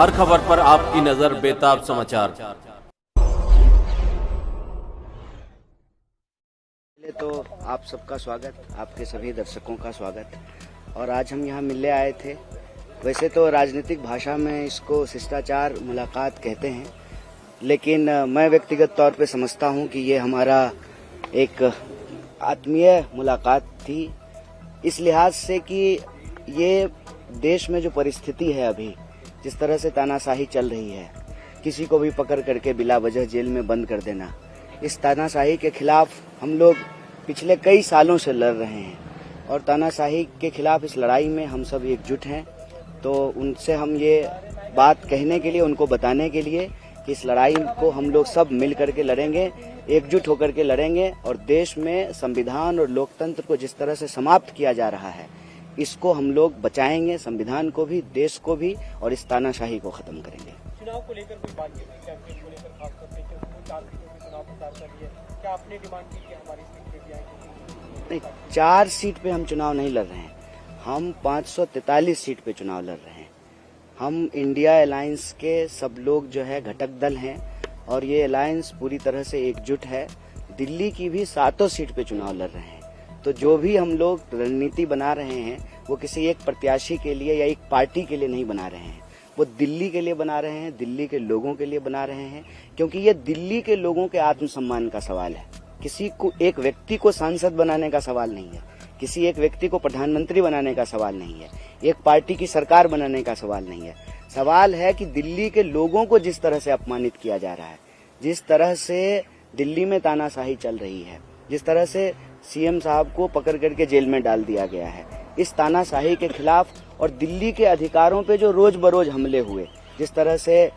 हर खबर पर आपकी नजर बेताब समाचार। पहले तो आप सबका स्वागत, आपके सभी दर्शकों का स्वागत। और आज हम यहाँ मिलने आए थे। वैसे तो राजनीतिक भाषा में इसको शिष्टाचार मुलाकात कहते हैं, लेकिन मैं व्यक्तिगत तौर पे समझता हूँ कि ये हमारा एक आत्मीय मुलाकात थी, इस लिहाज से कि ये देश में जो परिस्थिति है अभी, जिस तरह से तानाशाही चल रही है, किसी को भी पकड़ करके बिला वजह जेल में बंद कर देना, इस तानाशाही के खिलाफ हम लोग पिछले कई सालों से लड़ रहे हैं और तानाशाही के खिलाफ इस लड़ाई में हम सब एकजुट हैं। तो उनसे हम ये बात कहने के लिए, उनको बताने के लिए कि इस लड़ाई को हम लोग सब मिल करके लड़ेंगे, एकजुट होकर के लड़ेंगे और देश में संविधान और लोकतंत्र को जिस तरह से समाप्त किया जा रहा है, इसको हम लोग बचाएंगे, संविधान को भी, देश को भी, और इस तानाशाही को खत्म करेंगे। चुनाव को लेकर कोई बात कैंपेन को लेकर खास करके क्योंकि 4 सीटों पे चुनाव प्रचार कर रही है, क्या आपने डिमांड की कि हमारी सीट पे भी आएंगे? नहीं, 4 सीट पे हम चुनाव नहीं लड़ रहे हैं, हम 543 सीट पे चुनाव लड़ रहे हैं। हम इंडिया अलायंस के सब लोग जो है घटक दल हैं और ये अलायंस पूरी तरह से एकजुट है। दिल्ली की भी 7 सीट पे चुनाव लड़ रहे हैं। तो जो भी हम लोग रणनीति बना रहे हैं वो किसी एक प्रत्याशी के लिए या एक पार्टी के लिए नहीं बना रहे हैं, वो दिल्ली के लिए बना रहे हैं, दिल्ली के लोगों के लिए बना रहे हैं, क्योंकि ये दिल्ली के लोगों के आत्मसम्मान का सवाल है। किसी को, एक व्यक्ति को सांसद बनाने का सवाल नहीं है, किसी एक व्यक्ति को प्रधानमंत्री बनाने का सवाल नहीं है, एक पार्टी की सरकार बनाने का सवाल नहीं है। सवाल है कि दिल्ली के लोगों को जिस तरह से अपमानित किया जा रहा है, जिस तरह से दिल्ली में तानाशाही चल रही है, जिस तरह से सीएम साहब को पकड़ करके जेल में डाल दिया गया है, इस तानाशाही के खिलाफ और दिल्ली के अधिकारों पे जो रोज बरोज हमले हुए, जिस तरह से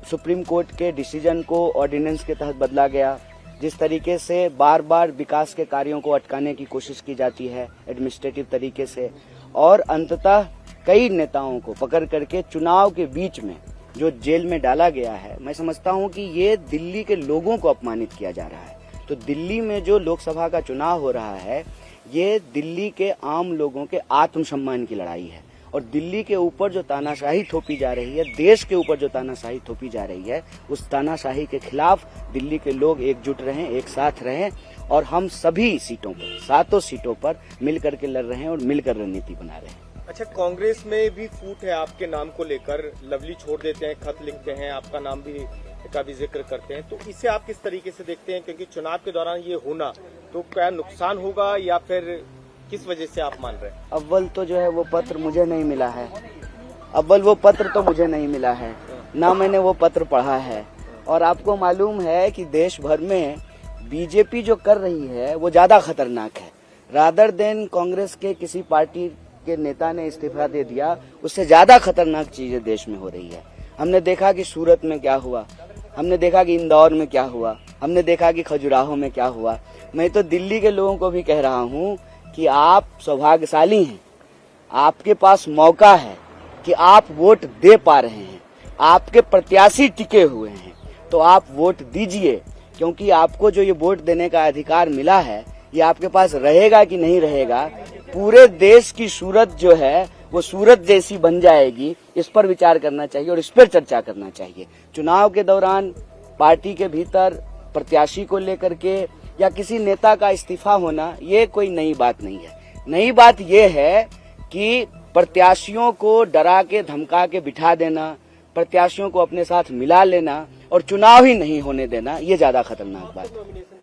सुप्रीम कोर्ट के डिसीजन को ऑर्डिनेंस के तहत बदला गया, जिस तरीके से बार बार विकास के कार्यों को अटकाने की कोशिश की जाती है एडमिनिस्ट्रेटिव तरीके से, और अंततः कई नेताओं को पकड़ करके चुनाव के बीच में जो जेल में डाला गया है, मैं समझता हूं कि ये दिल्ली के लोगों को अपमानित किया जा रहा है। तो दिल्ली में जो लोकसभा का चुनाव हो रहा है, ये दिल्ली के आम लोगों के आत्मसम्मान की लड़ाई है और दिल्ली के ऊपर जो तानाशाही थोपी जा रही है, देश के ऊपर जो तानाशाही थोपी जा रही है, उस तानाशाही के खिलाफ दिल्ली के लोग एकजुट रहें, एक साथ रहें और हम सभी सीटों पर, 7 सीटों पर मिलकर के लड़ रहे हैं और मिलकर रणनीति बना रहे हैं। अच्छा, कांग्रेस में भी फूट है आपके नाम को लेकर, लवली छोड़ देते हैं, खत लिखते हैं, आपका नाम भी का भी जिक्र करते हैं, तो इसे आप किस तरीके से देखते हैं? क्योंकि चुनाव के दौरान ये होना तो क्या नुकसान होगा या फिर किस वजह से आप मान रहे हैं? अव्वल तो जो है वो पत्र मुझे नहीं मिला है, अव्वल वो पत्र तो मुझे नहीं मिला है, ना मैंने वो पत्र पढ़ा है। और आपको मालूम है कि देश भर में बीजेपी जो कर रही है वो ज्यादा खतरनाक है। रादर देन कांग्रेस के किसी पार्टी के नेता ने इस्तीफा दे दिया, उससे ज्यादा खतरनाक चीजें देश में हो रही है। हमने देखा कि सूरत में क्या हुआ, हमने देखा कि इंदौर में क्या हुआ, हमने देखा कि खजुराहो में क्या हुआ। मैं तो दिल्ली के लोगों को भी कह रहा हूं कि आप सौभाग्यशाली हैं, आपके पास मौका है कि आप वोट दे पा रहे हैं, आपके प्रत्याशी टिके हुए हैं, तो आप वोट दीजिए, क्योंकि आपको जो ये वोट देने का अधिकार मिला है, ये आपके पास रहेगा कि नहीं रहेगा, पूरे देश की सूरत जो है वो सूरत जैसी बन जाएगी, इस पर विचार करना चाहिए और इस पर चर्चा करना चाहिए। चुनाव के दौरान पार्टी के भीतर प्रत्याशी को लेकर के या किसी नेता का इस्तीफा होना, ये कोई नई बात नहीं है। नई बात ये है कि प्रत्याशियों को डरा के, धमका के बिठा देना, प्रत्याशियों को अपने साथ मिला लेना और चुनाव ही नहीं होने देना, ये ज्यादा खतरनाक बात है।